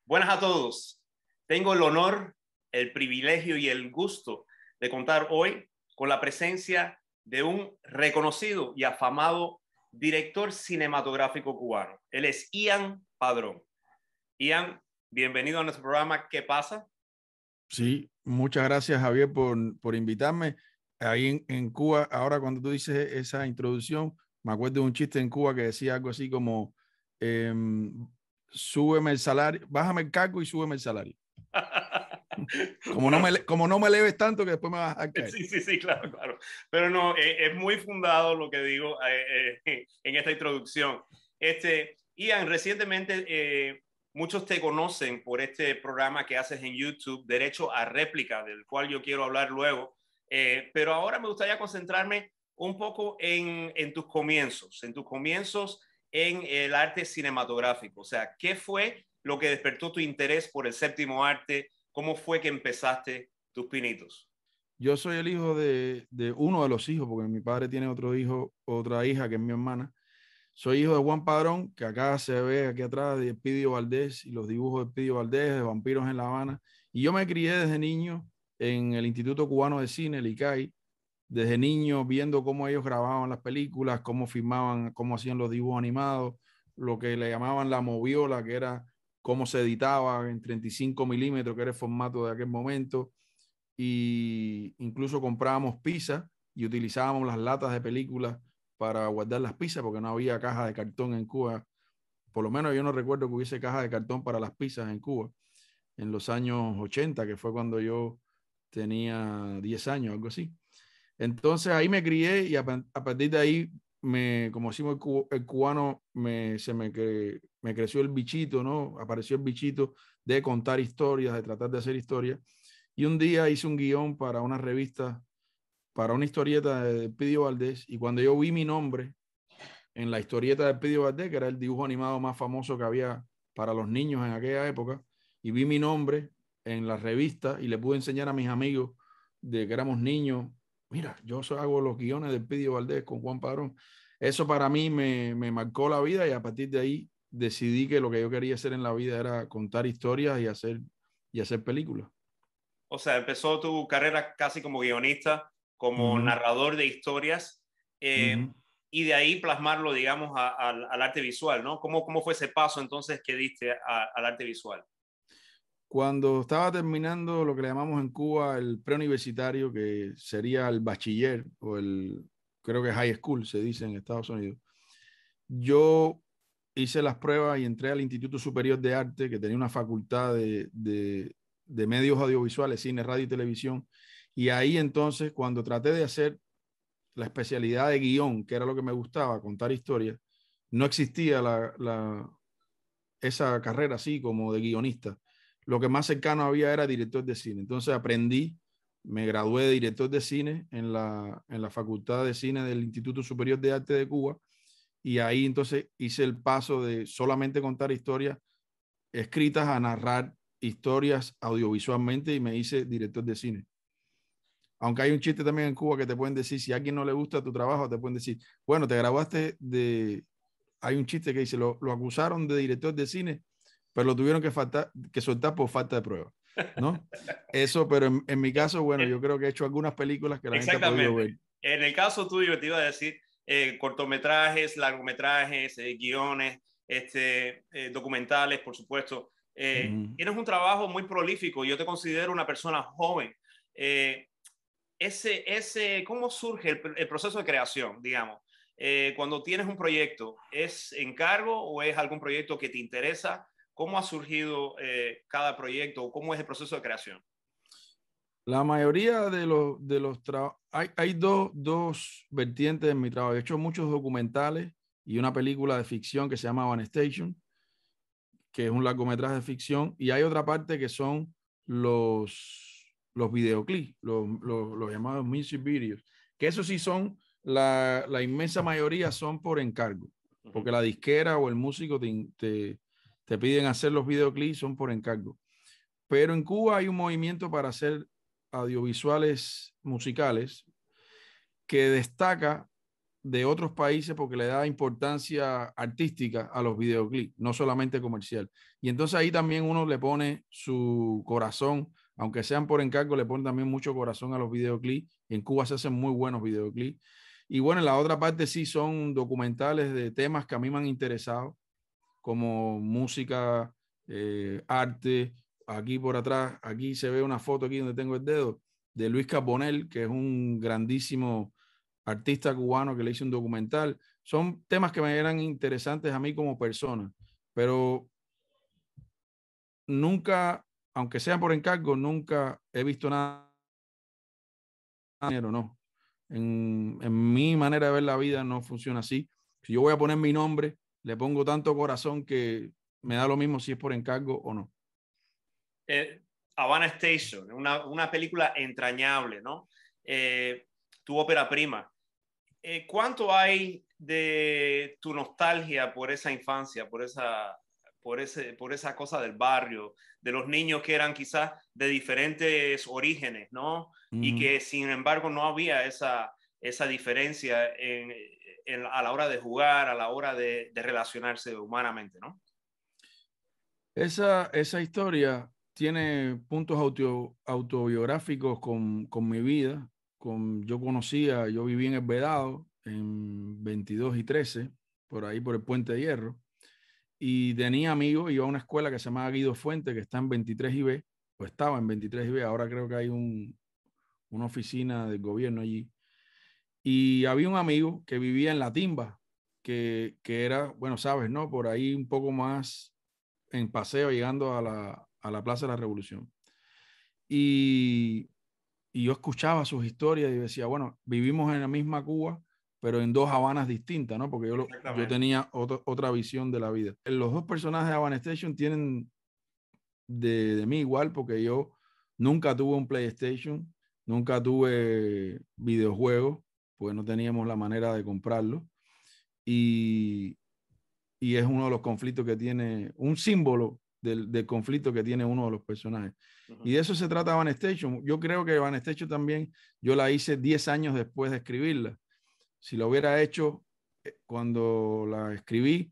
Buenas a todos. Tengo el honor, el privilegio y el gusto de contar hoy con la presencia de un reconocido y afamado director cinematográfico cubano. Él es Ian Padrón. Ian, bienvenido a nuestro programa ¿Qué pasa? Sí, muchas gracias, Javier, por invitarme. Ahí en Cuba, ahora cuando tú dices esa introducción, me acuerdo de un chiste en Cuba que decía algo así como, súbeme el salario, bájame el cargo y súbeme el salario. Bueno, Como no me eleves tanto que después me vas a caer. sí, claro, claro. Pero no, es muy fundado lo que digo en esta introducción. Ian, recientemente muchos te conocen por este programa que haces en YouTube, Derecho a Réplica, del cual yo quiero hablar luego. Pero ahora me gustaría concentrarme un poco en tus comienzos, en el arte cinematográfico. O sea, ¿qué fue lo que despertó tu interés por el séptimo arte? ¿Cómo fue que empezaste tus pinitos? Yo soy el hijo de uno de los hijos, porque mi padre tiene otro hijo, otra hija que es mi hermana. Soy hijo de Juan Padrón, que acá se ve aquí atrás de Pidio Valdés y los dibujos de Pidio Valdés, de Vampiros en La Habana. Y yo me crié desde niño en el Instituto Cubano de Cine, el ICAI, desde niño viendo cómo ellos grababan las películas, cómo filmaban, cómo hacían los dibujos animados, lo que le llamaban la moviola, que era cómo se editaba en 35 milímetros, que era el formato de aquel momento. Y incluso comprábamos pizza y utilizábamos las latas de películas para guardar las pizzas porque no había caja de cartón en Cuba. Por lo menos yo no recuerdo que hubiese caja de cartón para las pizzas en Cuba en los años 80, que fue cuando yo tenía 10 años, algo así. Entonces ahí me crié y a partir de ahí, como decimos el cubano, me creció el bichito, ¿no? Apareció el bichito de contar historias, de tratar de hacer historias. Y un día hice un guión para una revista, para una historieta de Pidio Valdés, y cuando yo vi mi nombre en la historieta de Pidio Valdés, que era el dibujo animado más famoso que había para los niños en aquella época, y vi mi nombre en la revista y le pude enseñar a mis amigos de que éramos niños, mira, yo hago los guiones de Pidio Valdés con Juan Padrón. Eso para mí me marcó la vida y a partir de ahí decidí que lo que yo quería hacer en la vida era contar historias y hacer películas. O sea, empezó tu carrera casi como guionista, como Uh -huh, narrador de historias, uh eh, -huh. y de ahí plasmarlo, digamos, al arte visual, ¿no? ¿Cómo fue ese paso entonces que diste al arte visual? Cuando estaba terminando lo que le llamamos en Cuba el preuniversitario, que sería el bachiller o creo que high school, se dice en Estados Unidos, yo hice las pruebas y entré al Instituto Superior de Arte, que tenía una facultad de medios audiovisuales, cine, radio y televisión. Y ahí entonces, cuando traté de hacer la especialidad de guión, que era lo que me gustaba, contar historias, no existía esa carrera así como de guionista. Lo que más cercano había era director de cine. Entonces aprendí, me gradué de director de cine en la Facultad de Cine del Instituto Superior de Arte de Cuba y ahí entonces hice el paso de solamente contar historias escritas a narrar historias audiovisualmente y me hice director de cine. Aunque hay un chiste también en Cuba que te pueden decir, si a alguien no le gusta tu trabajo, te pueden decir, bueno, te graduaste de... Hay un chiste que dice, lo acusaron de director de cine, pero lo tuvieron que soltar por falta de pruebas, ¿no? Eso, pero en mi caso, bueno, yo creo que he hecho algunas películas que la gente ha podido Exactamente. ver. En el caso tuyo, te iba a decir cortometrajes, largometrajes, guiones, documentales, por supuesto. Uh -huh. Tienes un trabajo muy prolífico. Yo te considero una persona joven. Eh, ¿Cómo surge el proceso de creación, digamos? Cuando tienes un proyecto, ¿es encargo o es algún proyecto que te interesa? ¿Cómo ha surgido cada proyecto o cómo es el proceso de creación? La mayoría de los trabajos, hay dos vertientes en mi trabajo. He hecho muchos documentales y una película de ficción que se llama Van Station, que es un largometraje de ficción, y hay otra parte que son los videoclips, los llamados music videos, que eso sí son, la inmensa mayoría son por encargo, porque la disquera o el músico te piden hacer los videoclips, son por encargo. Pero en Cuba hay un movimiento para hacer audiovisuales musicales que destaca de otros países porque le da importancia artística a los videoclips, no solamente comercial. Y entonces ahí también uno le pone su corazón, aunque sean por encargo, le pone también mucho corazón a los videoclips. En Cuba se hacen muy buenos videoclips. Y bueno, en la otra parte sí son documentales de temas que a mí me han interesado, como música, arte. Aquí por atrás, aquí se ve una foto aquí donde tengo el dedo de Luis Carbonell, que es un grandísimo artista cubano que le hice un documental. Son temas que me eran interesantes a mí como persona, pero nunca, aunque sea por encargo, nunca he visto nada, no. En mi manera de ver la vida no funciona así. Si yo voy a poner mi nombre, le pongo tanto corazón que me da lo mismo si es por encargo o no. Havana Station, una película entrañable, ¿no? Tu ópera prima. ¿Cuánto hay de tu nostalgia por esa infancia, por esa cosa del barrio, de los niños que eran quizás de diferentes orígenes, ¿no? Y que sin embargo no había esa diferencia a la hora de jugar, a la hora de relacionarse humanamente, ¿no? Esa historia tiene puntos autobiográficos con mi vida. Yo viví en El Vedado en 22 y 13, por ahí por el Puente de Hierro, y tenía amigos, iba a una escuela que se llama Guido Fuente, que está en 23 IB, o estaba en 23 IB, ahora creo que hay una oficina del gobierno allí. Y había un amigo que vivía en La Timba, que era, bueno, sabes, ¿no? Por ahí un poco más en paseo, llegando a la Plaza de la Revolución. Y, y yo escuchaba sus historias y decía, bueno, vivimos en la misma Cuba, pero en dos Habanas distintas, ¿no? Porque yo Exactamente. tenía otra visión de la vida. Los dos personajes de Havana Station tienen de mí igual, porque yo nunca tuve un PlayStation, nunca tuve videojuegos, pues no teníamos la manera de comprarlo. Y, y es uno de los conflictos que tiene, un símbolo del conflicto que tiene uno de los personajes. Y de eso se trata Van Station. Yo creo que Van Station también, yo la hice 10 años después de escribirla. Si lo hubiera hecho cuando la escribí,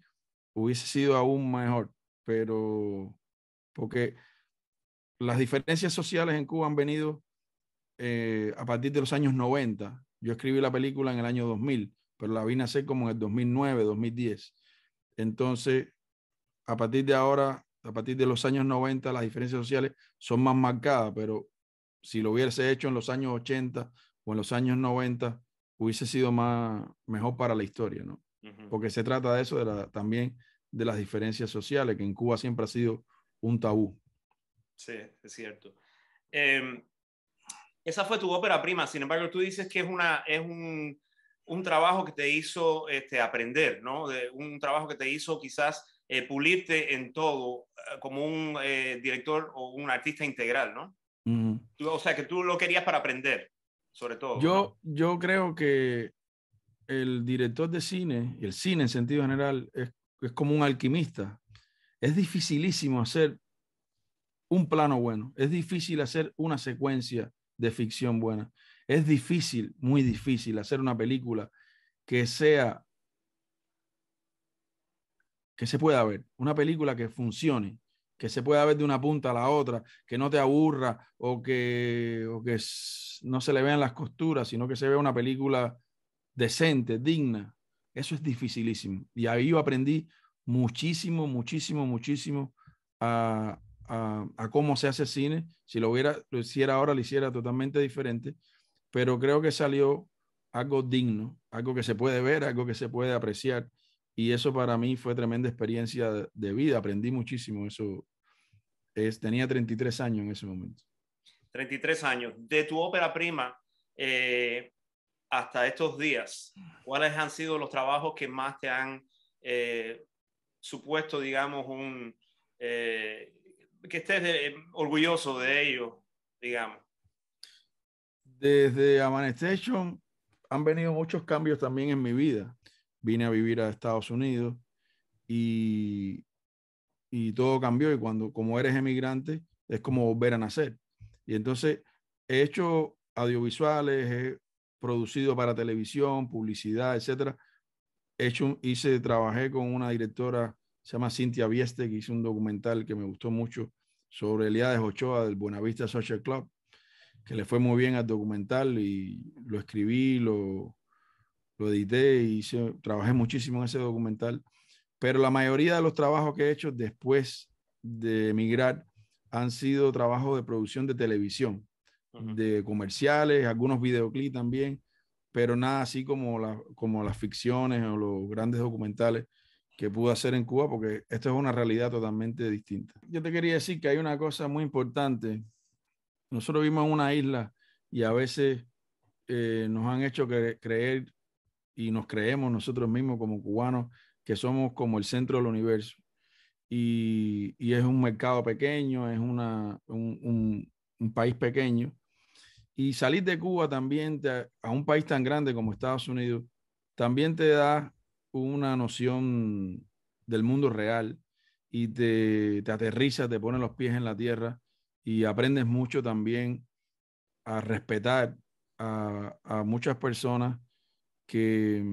hubiese sido aún mejor, pero porque las diferencias sociales en Cuba han venido a partir de los años 90. Yo escribí la película en el año 2000, pero la vine a hacer como en el 2009, 2010. Entonces, a partir de ahora, a partir de los años 90, las diferencias sociales son más marcadas, pero si lo hubiese hecho en los años 80 o en los años 90, hubiese sido mejor para la historia, ¿no? Porque se trata de eso, también de las diferencias sociales, que en Cuba siempre ha sido un tabú. Sí, es cierto. Eh, Esa fue tu ópera prima, sin embargo, tú dices que es un trabajo que te hizo aprender, ¿no? Un trabajo que te hizo quizás pulirte en todo como un director o un artista integral, ¿no? Uh-huh. O sea, que tú lo querías para aprender, sobre todo, ¿no? Yo creo que el director de cine, y el cine en sentido general, es como un alquimista. Es dificilísimo hacer un plano bueno, es difícil hacer una secuencia de ficción buena, es difícil, muy difícil hacer una película que sea, que se pueda ver, una película que funcione, que se pueda ver de una punta a la otra, que no te aburra o que no se le vean las costuras, sino que se vea una película decente, digna. Eso es dificilísimo. Y ahí yo aprendí muchísimo, muchísimo, muchísimo a cómo se hace cine. Si lo hiciera ahora, lo hiciera totalmente diferente, pero creo que salió algo digno, algo que se puede ver, algo que se puede apreciar. Y eso para mí fue tremenda experiencia de vida. Aprendí muchísimo. Tenía 33 años en ese momento. 33 años. De tu ópera prima eh, hasta estos días, ¿cuáles han sido los trabajos que más te han supuesto, digamos, que estés orgulloso de ellos, digamos? Desde Amanetechon han venido muchos cambios también en mi vida. Vine a vivir a Estados Unidos y, y todo cambió. Y como eres emigrante, es como volver a nacer. Y entonces he hecho audiovisuales, producido para televisión, publicidad, etcétera. Trabajé con una directora, se llama Cintia Vieste, que hizo un documental que me gustó mucho sobre Elías Ochoa del Buenavista Social Club, que le fue muy bien al documental y lo escribí, lo edité y trabajé muchísimo en ese documental. Pero la mayoría de los trabajos que he hecho después de emigrar han sido trabajos de producción de televisión, de comerciales, algunos videoclips también, pero nada así como las ficciones o los grandes documentales que pude hacer en Cuba, porque esto es una realidad totalmente distinta. Yo te quería decir que hay una cosa muy importante. Nosotros vivimos en una isla y a veces nos han hecho creer y nos creemos nosotros mismos como cubanos que somos como el centro del universo. Y es un mercado pequeño, es un país pequeño. Y salir de Cuba también a un país tan grande como Estados Unidos también te da una noción del mundo real y te aterriza, te pone los pies en la tierra y aprendes mucho también a respetar a muchas personas que,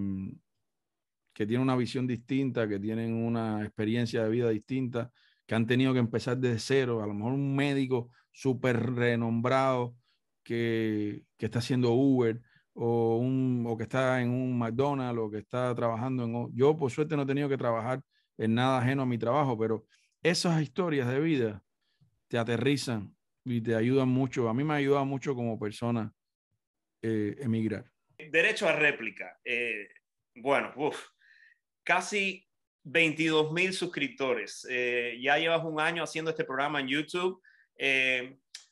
que tienen una visión distinta, que tienen una experiencia de vida distinta, que han tenido que empezar desde cero. A lo mejor un médico súper renombrado que está haciendo Uber o que está en un McDonald's o que está trabajando en... Yo, por suerte, no he tenido que trabajar en nada ajeno a mi trabajo, pero esas historias de vida te aterrizan y te ayudan mucho. A mí me ha ayudado mucho como persona emigrar. Derecho a réplica. Bueno, casi 22,000 suscriptores. Ya llevas un año haciendo este programa en YouTube.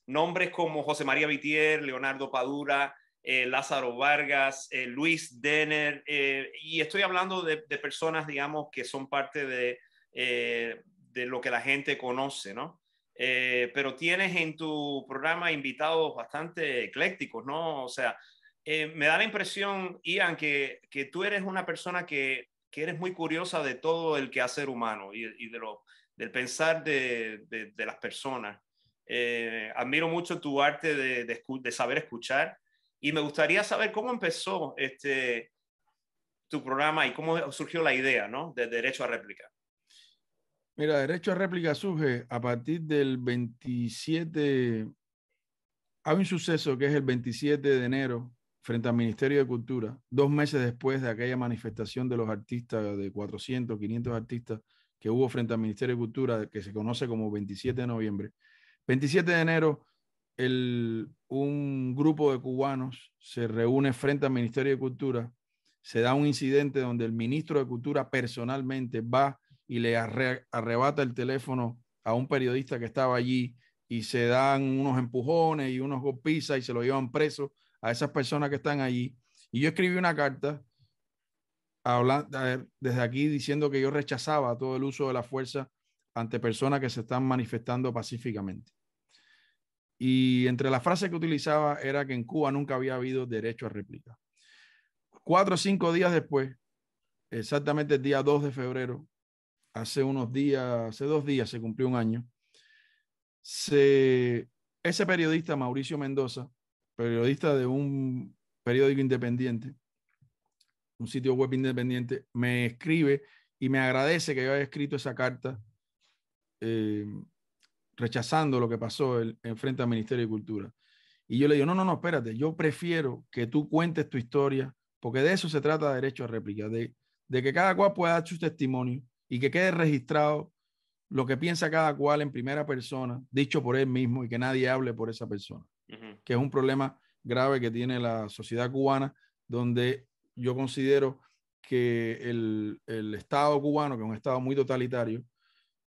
Nombres como José María Vitier, Leonardo Padura, Lázaro Vargas, Luis Denner, y estoy hablando de personas, digamos, que son parte de lo que la gente conoce, ¿no? Pero tienes en tu programa invitados bastante eclécticos, ¿no? O sea, me da la impresión, Ian, que tú eres una persona que eres muy curiosa de todo el quehacer humano y del pensar de las personas. Admiro mucho tu arte de saber escuchar y me gustaría saber cómo empezó tu programa y cómo surgió la idea, ¿no? De Derecho a Réplica. Mira, Derecho a Réplica surge a partir del 27. Hay un suceso que es el 27 de enero frente al Ministerio de Cultura, 2 meses después de aquella manifestación de los artistas, de 400, 500 artistas que hubo frente al Ministerio de Cultura, que se conoce como 27 de noviembre. 27 de enero, un grupo de cubanos se reúne frente al Ministerio de Cultura, se da un incidente donde el ministro de Cultura personalmente va y le arrebata el teléfono a un periodista que estaba allí y se dan unos empujones y unos golpizas y se lo llevan preso a esas personas que están allí. Y yo escribí una carta desde aquí diciendo que yo rechazaba todo el uso de la fuerza ante personas que se están manifestando pacíficamente. Y entre las frases que utilizaba era que en Cuba nunca había habido derecho a réplica. 4 o 5 días después, exactamente el día 2 de febrero, hace 2 días se cumplió un año, ese periodista, Mauricio Mendoza, periodista de un periódico independiente, un sitio web independiente, me escribe y me agradece que yo haya escrito esa carta rechazando lo que pasó en frente al Ministerio de Cultura. Y yo le digo, no, espérate, yo prefiero que tú cuentes tu historia, porque de eso se trata Derecho a Réplica, de que cada cual pueda dar su testimonio y que quede registrado lo que piensa cada cual en primera persona, dicho por él mismo y que nadie hable por esa persona, que es un problema grave que tiene la sociedad cubana, donde yo considero que el Estado cubano, que es un Estado muy totalitario,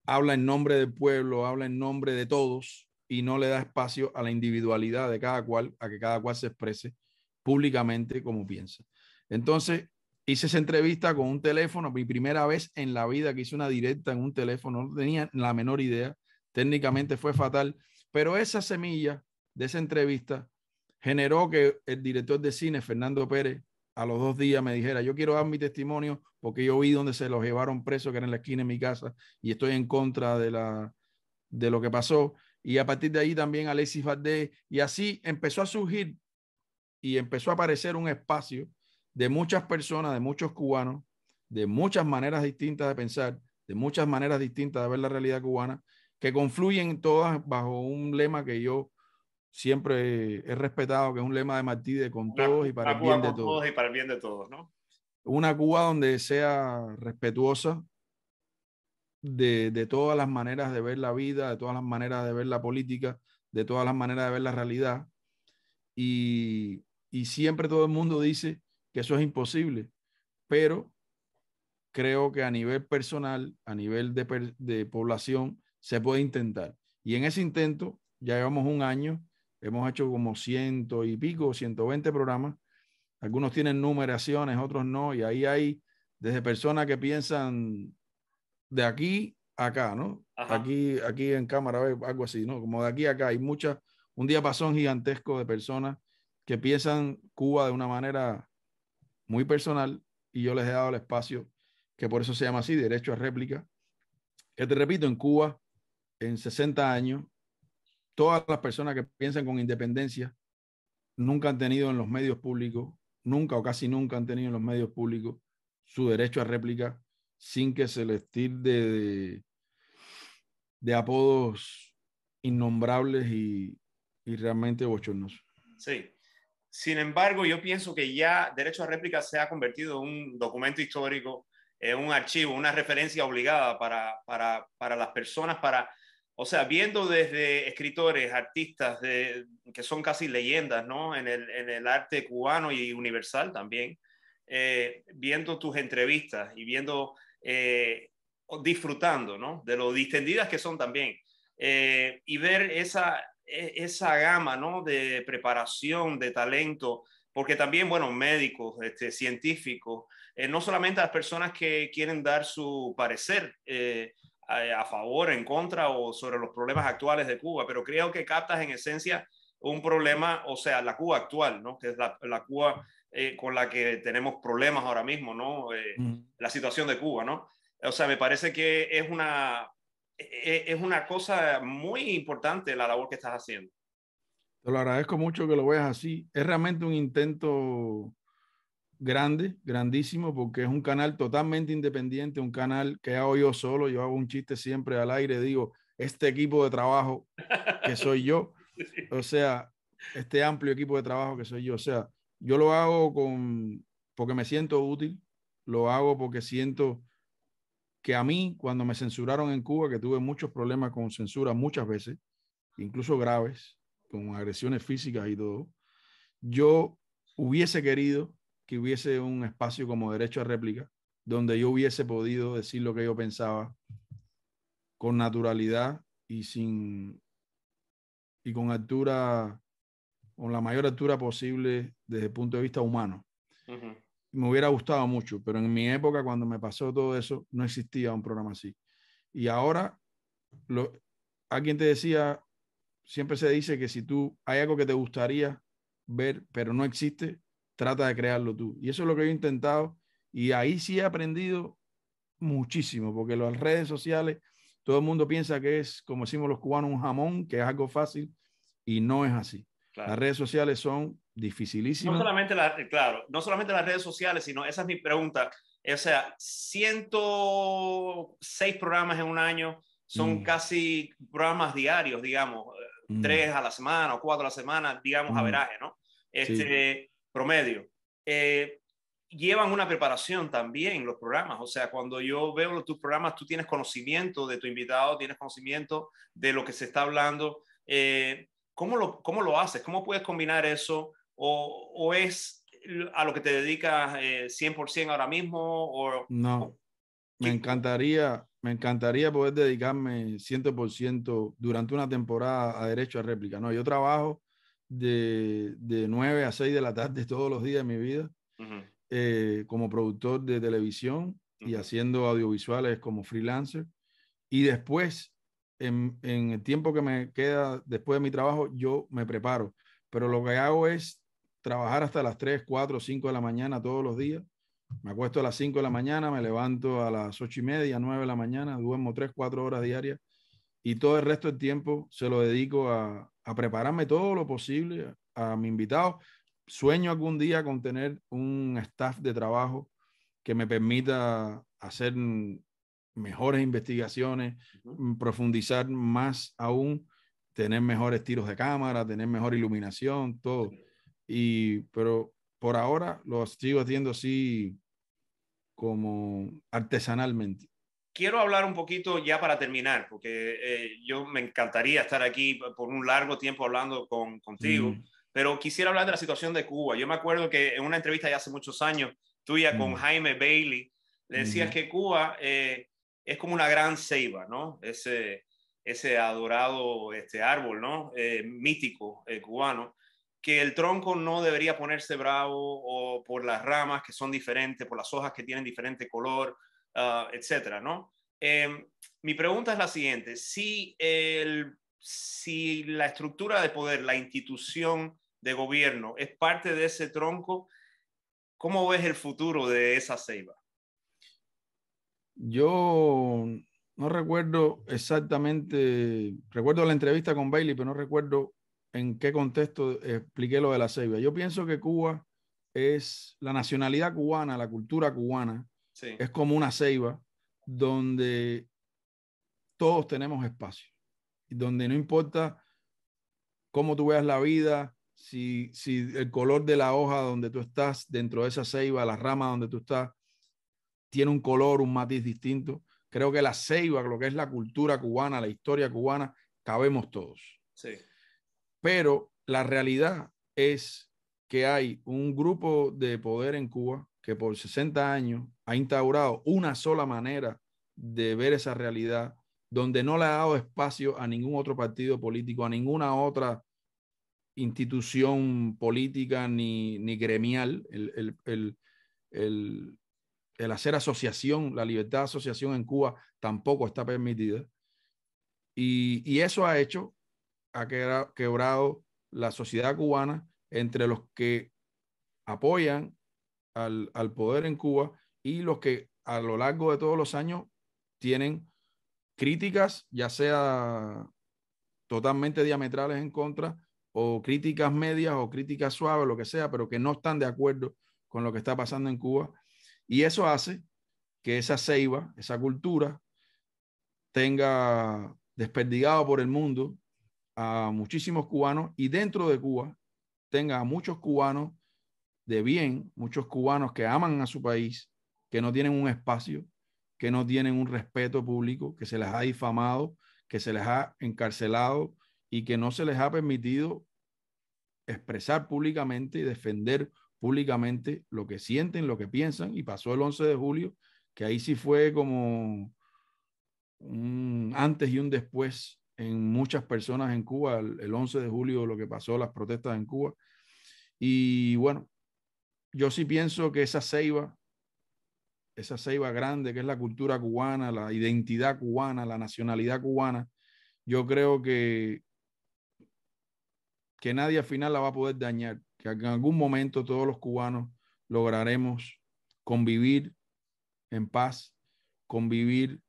habla en nombre del pueblo, habla en nombre de todos y no le da espacio a la individualidad de cada cual, a que cada cual se exprese públicamente como piensa. Entonces, hice esa entrevista con un teléfono, mi primera vez en la vida que hice una directa en un teléfono, no tenía la menor idea, técnicamente fue fatal, pero esa semilla de esa entrevista generó que el director de cine, Fernando Pérez, a los 2 días me dijera, yo quiero dar mi testimonio porque yo vi donde se los llevaron presos, que era en la esquina de mi casa, y estoy en contra de lo que pasó. Y a partir de ahí también Alexis Valdés, y así empezó a surgir y empezó a aparecer un espacio de muchas personas, de muchos cubanos, de muchas maneras distintas de pensar, de muchas maneras distintas de ver la realidad cubana, que confluyen todas bajo un lema que yo siempre he respetado, que es un lema de Martí, de con todos y para Una el Cuba bien de con todos. todos y para el bien de todos, ¿no? Una Cuba donde sea respetuosa de todas las maneras de ver la vida, de todas las maneras de ver la política, de todas las maneras de ver la realidad. Y siempre todo el mundo dice que eso es imposible, pero creo que a nivel personal, a nivel de población, se puede intentar. Y en ese intento, ya llevamos un año, hemos hecho como 100 y pico, 120 programas. Algunos tienen numeraciones, otros no, y ahí hay desde personas que piensan de aquí a acá, ¿no? Ajá. Aquí en cámara, algo así, ¿no? Como de aquí a acá. Hay muchas, un diapasón gigantesco de personas que piensan Cuba de una manera muy personal y yo les he dado el espacio, que por eso se llama así, derecho a réplica, que te repito, en Cuba, en 60 años, todas las personas que piensan con independencia nunca han tenido en los medios públicos, nunca o casi nunca han tenido en los medios públicos su derecho a réplica sin que se les tilde de apodos innombrables y realmente bochornosos. Sí. Sin embargo, yo pienso que ya derecho a réplica se ha convertido en un documento histórico, en un archivo, una referencia obligada para las personas, o sea, viendo desde escritores, artistas que son casi leyendas, ¿no? En el arte cubano y universal también, viendo tus entrevistas y viendo, disfrutando, ¿no? De lo distendidas que son también. Y ver esa gama, ¿no? De preparación, de talento, porque también, bueno, médicos, científicos, no solamente las personas que quieren dar su parecer a favor, en contra o sobre los problemas actuales de Cuba, pero creo que captas en esencia un problema, o sea, la Cuba actual, ¿no? Que es la Cuba con la que tenemos problemas ahora mismo, ¿no? La situación de Cuba, ¿no? O sea, me parece que es una cosa muy importante la labor que estás haciendo. Te lo agradezco mucho que lo veas así. Es realmente un intento grande, grandísimo, porque es un canal totalmente independiente, un canal que hago yo solo. Yo hago un chiste siempre al aire, digo, este equipo de trabajo que soy yo, o sea, este amplio equipo de trabajo que soy yo, o sea, yo lo hago porque me siento útil, lo hago porque siento que a mí, cuando me censuraron en Cuba, que tuve muchos problemas con censura muchas veces, incluso graves, con agresiones físicas y todo, yo hubiese querido que hubiese un espacio como derecho a réplica, donde yo hubiese podido decir lo que yo pensaba con naturalidad y y con altura, con la mayor altura posible desde el punto de vista humano. Uh -huh. Me hubiera gustado mucho, pero en mi época, cuando me pasó todo eso, no existía un programa así. Y ahora, alguien te decía, siempre se dice que si tú hay algo que te gustaría ver, pero no existe, trata de crearlo tú. Y eso es lo que yo he intentado. Y ahí sí he aprendido muchísimo, porque las redes sociales, todo el mundo piensa que es, como decimos los cubanos, un jamón, que es algo fácil, y no es así. Las Claro. redes sociales son No dificilísimas. solamente, claro, no solamente las redes sociales, sino, esa es mi pregunta, o sea, 106 programas en un año son Mm, casi programas diarios, digamos, mm, 3 a la semana o 4 a la semana, digamos, mm, averaje, ¿no? sí. Promedio. Eh, Llevan una preparación también los programas, o sea, cuando yo veo tus programas, tú tienes conocimiento de tu invitado, tienes conocimiento de lo que se está hablando. ¿Cómo lo haces? ¿Cómo puedes combinar eso? ¿O es a lo que te dedicas 100% ahora mismo? No, ¿Qué? me encantaría poder dedicarme 100% durante una temporada a derecho a réplica. No, yo trabajo de 9 a 6 de la tarde todos los días de mi vida Uh -huh, como productor de televisión uh y -huh. haciendo audiovisuales como freelancer. Y después, en el tiempo que me queda después de mi trabajo, yo me preparo. Pero lo que hago es trabajar hasta las 3 4 5 de la mañana todos los días. Me acuesto a las 5 de la mañana, me levanto a las 8:30, 9 de la mañana, duermo 3 4 horas diarias y todo el resto del tiempo se lo dedico a prepararme todo lo posible a mi invitado. sueño algún día con tener un staff de trabajo que me permita hacer mejores investigaciones, profundizar más aún, tener mejores tiros de cámara, tener mejor iluminación, todo. Pero por ahora lo sigo haciendo así como artesanalmente. Quiero hablar un poquito ya para terminar, porque yo me encantaría estar aquí por un largo tiempo hablando contigo, pero quisiera hablar de la situación de Cuba. Yo me acuerdo que en una entrevista ya hace muchos años, tuya con Jaime Bailey, le decías que Cuba es como una gran ceiba, ¿no? Ese adorado árbol, ¿no? Mítico cubano, que el tronco no debería ponerse bravo o por las ramas que son diferentes, por las hojas que tienen diferente color, etcétera, ¿no? Mi pregunta es la siguiente: si la estructura de poder, la institución de gobierno es parte de ese tronco, ¿cómo ves el futuro de esa ceiba? Yo no recuerdo exactamente, recuerdo la entrevista con Bailey, pero no recuerdo en qué contexto expliqué lo de la ceiba. Yo pienso que Cuba es la nacionalidad cubana, la cultura cubana, Sí. es como una ceiba donde todos tenemos espacio, donde no importa cómo tú veas la vida, si el color de la hoja donde tú estás, dentro de esa ceiba, la rama donde tú estás, tiene un color, un matiz distinto. Creo que la ceiba, lo que es la cultura cubana, la historia cubana, cabemos todos. Sí. Pero la realidad es que hay un grupo de poder en Cuba que por 60 años ha instaurado una sola manera de ver esa realidad, donde no le ha dado espacio a ningún otro partido político, a ninguna otra institución política ni gremial. El hacer asociación, la libertad de asociación en Cuba tampoco está permitida. Y eso ha hecho, ha quebrado la sociedad cubana entre los que apoyan al poder en Cuba y los que a lo largo de todos los años tienen críticas, ya sea totalmente diametrales en contra, o críticas medias o críticas suaves, lo que sea, pero que no están de acuerdo con lo que está pasando en Cuba. Y eso hace que esa ceiba, esa cultura, tenga desperdigado por el mundo a muchísimos cubanos y dentro de Cuba tenga a muchos cubanos de bien, muchos cubanos que aman a su país, que no tienen un espacio, que no tienen un respeto público, que se les ha difamado, que se les ha encarcelado y que no se les ha permitido expresar públicamente y defender públicamente lo que sienten, lo que piensan. Y pasó el 11 de julio, que ahí sí fue como un antes y un después en muchas personas en Cuba, el 11 de julio, lo que pasó, las protestas en Cuba. Y bueno, yo sí pienso que esa ceiba grande que es la cultura cubana, la identidad cubana, la nacionalidad cubana, yo creo que nadie al final la va a poder dañar, que en algún momento todos los cubanos lograremos convivir en paz, convivir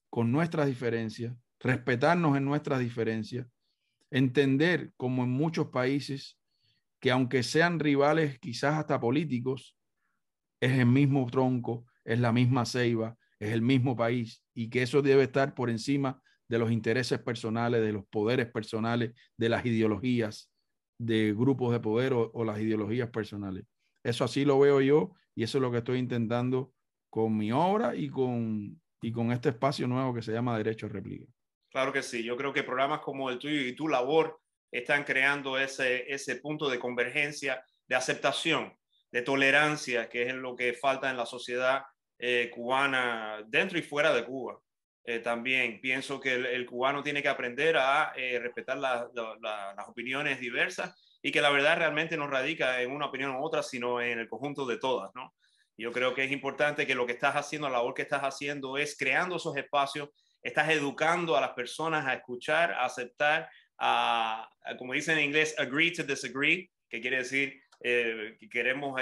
con nuestras diferencias, respetarnos en nuestras diferencias, entender como en muchos países que aunque sean rivales quizás hasta políticos, es el mismo tronco, es la misma ceiba, es el mismo país y que eso debe estar por encima de los intereses personales, de los poderes personales, de las ideologías de grupos de poder o las ideologías personales. Eso así lo veo yo y eso es lo que estoy intentando con mi obra y con este espacio nuevo que se llama Derecho a Réplica. Claro que sí. Yo creo que programas como el tuyo y tu labor están creando ese punto de convergencia, de aceptación, de tolerancia, que es lo que falta en la sociedad cubana dentro y fuera de Cuba. También pienso que el cubano tiene que aprender a respetar las opiniones diversas y que la verdad realmente no radica en una opinión u otra, sino en el conjunto de todas, ¿no? Yo creo que es importante que lo que estás haciendo, la labor que estás haciendo es creando esos espacios, estás educando a las personas a escuchar, a aceptar, como dicen en inglés, agree to disagree, que quiere decir que queremos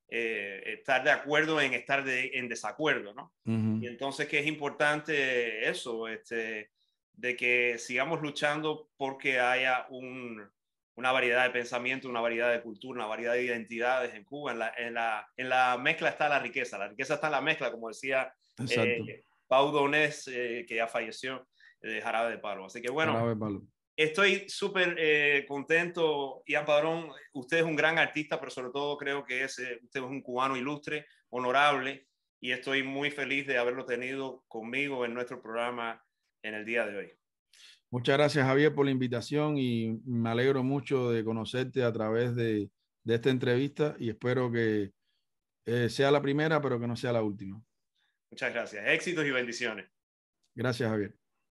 estar de acuerdo en estar en desacuerdo, ¿no? Y entonces que es importante eso, de que sigamos luchando porque haya una variedad de pensamiento, una variedad de cultura, una variedad de identidades en Cuba. En la mezcla está la riqueza está en la mezcla, como decía Pau Donés, que ya falleció, de Jarabe de Palo. Así que bueno, estoy súper contento, Ian Padrón. Usted es un gran artista, pero sobre todo creo que usted es un cubano ilustre, honorable, y estoy muy feliz de haberlo tenido conmigo en nuestro programa en el día de hoy. Muchas gracias, Javier, por la invitación y me alegro mucho de conocerte a través de esta entrevista y espero que sea la primera, pero que no sea la última. Muchas gracias. Éxitos y bendiciones. Gracias, Javier.